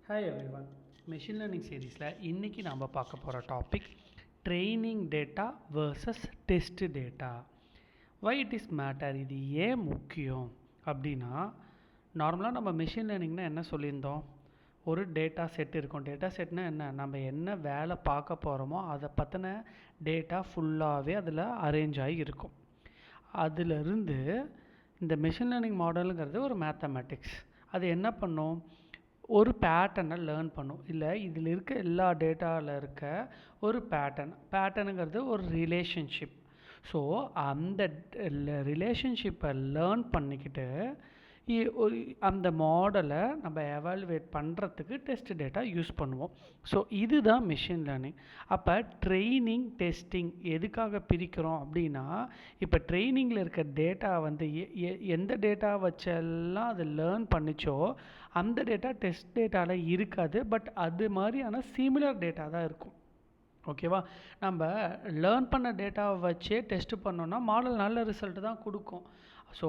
Hi everyone. Machine learning சீரீஸில் இன்றைக்கி நாம் பார்க்க போகிற topic training data versus test data. Why it is matter, இது ஏன் முக்கியம் அப்படின்னா, நார்மலாக நம்ம மிஷின் லேர்னிங்னா என்ன சொல்லியிருந்தோம், ஒரு டேட்டா செட் இருக்கும். டேட்டா செட்னா என்ன, நம்ம என்ன வேலை பார்க்க போகிறோமோ அதை பற்றின டேட்டா ஃபுல்லாகவே அதில் அரேஞ்ச் ஆகி இருக்கும். அதிலிருந்து இந்த மிஷின் லேர்னிங் மாடலுங்கிறது ஒரு மேத்தமேட்டிக்ஸ். அது என்ன பண்ணும், ஒரு பேட்டர்னை லேர்ன் பண்ணும். இல்லை, இதில் இருக்க எல்லா டேட்டாவில் இருக்க ஒரு பேட்டர்னுங்கிறது ஒரு ரிலேஷன்ஷிப். ஸோ அந்த ரிலேஷன்ஷிப்பை லேர்ன் பண்ணிக்கிட்டு அந்த மாடலை நம்ம எவாலுவேட் பண்ணுறதுக்கு டெஸ்ட் டேட்டா யூஸ் பண்ணுவோம். ஸோ இதுதான் மிஷின் லேர்னிங். அப்போ ட்ரெயினிங் டெஸ்டிங் எதுக்காக பிரிக்கிறோம் அப்படின்னா, இப்போ ட்ரெயினிங்கில் இருக்க டேட்டா வந்து எந்த டேட்டா வச்செல்லாம் அது லேர்ன் பண்ணிச்சோ அந்த டேட்டா டெஸ்ட் டேட்டாவில் இருக்காது. பட் அது மாதிரியான சிமிலர் டேட்டா தான் இருக்கும். ஓகேவா, நம்ம லேர்ன் பண்ண டேட்டாவை வச்சே டெஸ்ட் பண்ணோன்னா மாடல் நல்ல ரிசல்ட் தான் கொடுக்கும். ஸோ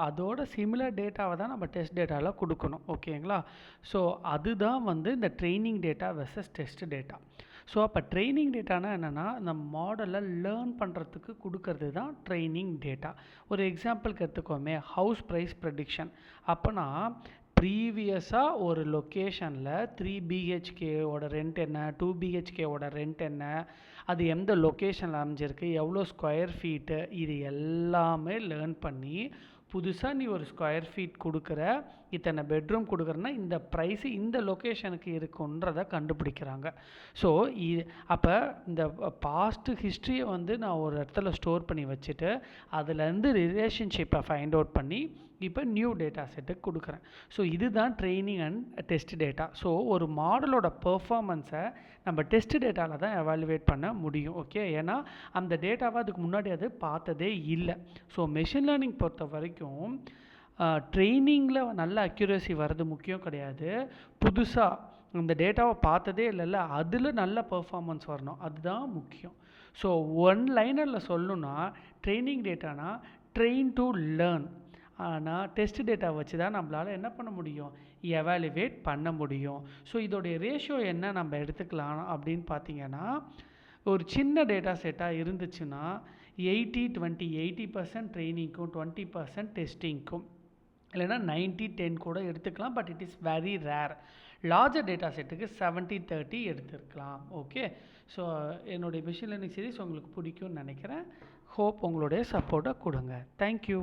அதோட சிமிலர் டேட்டாவை தான் நம்ம டெஸ்ட் டேட்டாவில் கொடுக்கணும். ஓகேங்களா, ஸோ அதுதான் வந்து இந்த training data versus test data. So அப்போ ட்ரெயினிங் டேட்டானா என்னென்னா, நம்ம மாடலை லேர்ன் பண்ணுறதுக்கு கொடுக்கறது தான் ட்ரெயினிங் டேட்டா. ஒரு எக்ஸாம்பிளுக்கு எடுத்துக்கோமே, ஹவுஸ் ப்ரைஸ் ப்ரெடிக்ஷன். அப்போனா ப்ரீவியஸாக ஒரு லொக்கேஷனில் 3 BHKவோட ரெண்ட் என்ன, 2 BHKவோட ரெண்ட் என்ன, அது எந்த லொக்கேஷனில் அமைஞ்சிருக்கு, எவ்வளோ ஸ்கொயர் ஃபீட்டு, இது எல்லாமே லேர்ன் பண்ணி புதுசாக நீ ஒரு ஸ்கொயர் ஃபீட் கொடுக்குற, இத்தனை பெட்ரூம் கொடுக்குறன்னா இந்த ப்ரைஸு இந்த லொக்கேஷனுக்கு இருக்குன்றதை கண்டுபிடிக்கிறாங்க. ஸோ அப்போ இந்த பாஸ்ட்டு ஹிஸ்ட்ரியை வந்து நான் ஒரு இடத்துல ஸ்டோர் பண்ணி வச்சுட்டு அதுலேருந்து ரிலேஷன்ஷிப்பை ஃபைண்ட் அவுட் பண்ணி இப்போ நியூ டேட்டா செட்டுக்கு கொடுக்குறேன். ஸோ இதுதான் training and test data. So ஒரு மாடலோட பெர்ஃபார்மன்ஸை நம்ம டெஸ்ட் டேட்டாவில் தான் எவாலுவேட் பண்ண முடியும். ஓகே, ஏன்னா அந்த டேட்டாவை அதுக்கு முன்னாடி அது பார்த்ததே இல்லை. ஸோ மெஷின் லேர்னிங் பொறுத்த வரைக்கும் ட்ரெயினிங்கில் நல்ல அக்யூரசி வர்றது முக்கியம் கிடையாது. புதுசாக இந்த டேட்டாவை பார்த்ததே இல்லைல்ல, அதில் நல்ல பெர்ஃபார்மன்ஸ் வரணும், அதுதான் முக்கியம். ஸோ ஒன் லைனரில் சொல்லணுன்னா, ட்ரெயினிங் டேட்டானா ட்ரெயின் டு லேர்ன். ஆனால் டெஸ்ட் டேட்டா வச்சு தான் நம்மளால் என்ன பண்ண முடியும், எவாலுவேட் பண்ண முடியும். ஸோ இதோடைய ரேஷியோ என்ன நம்ம எடுத்துக்கலாம் அப்படின்னு பார்த்தீங்கன்னா, ஒரு சின்ன டேட்டா செட்டாக இருந்துச்சுன்னா 80-20, 80% ட்ரெயினிங்க்கும் 20% டெஸ்டிங்க்கும், இல்லைனா 90-10 கூட எடுத்துக்கலாம். But it is very rare. Larger data செட்டுக்கு 70-30 எடுத்துருக்கலாம். ஓகே, ஸோ என்னுடைய மிஷின் லேர்னிங் சீரிஸ் உங்களுக்கு பிடிக்கும்னு நினைக்கிறேன். ஹோப் உங்களுடைய சப்போர்ட்டை கொடுங்க. தேங்க்யூ.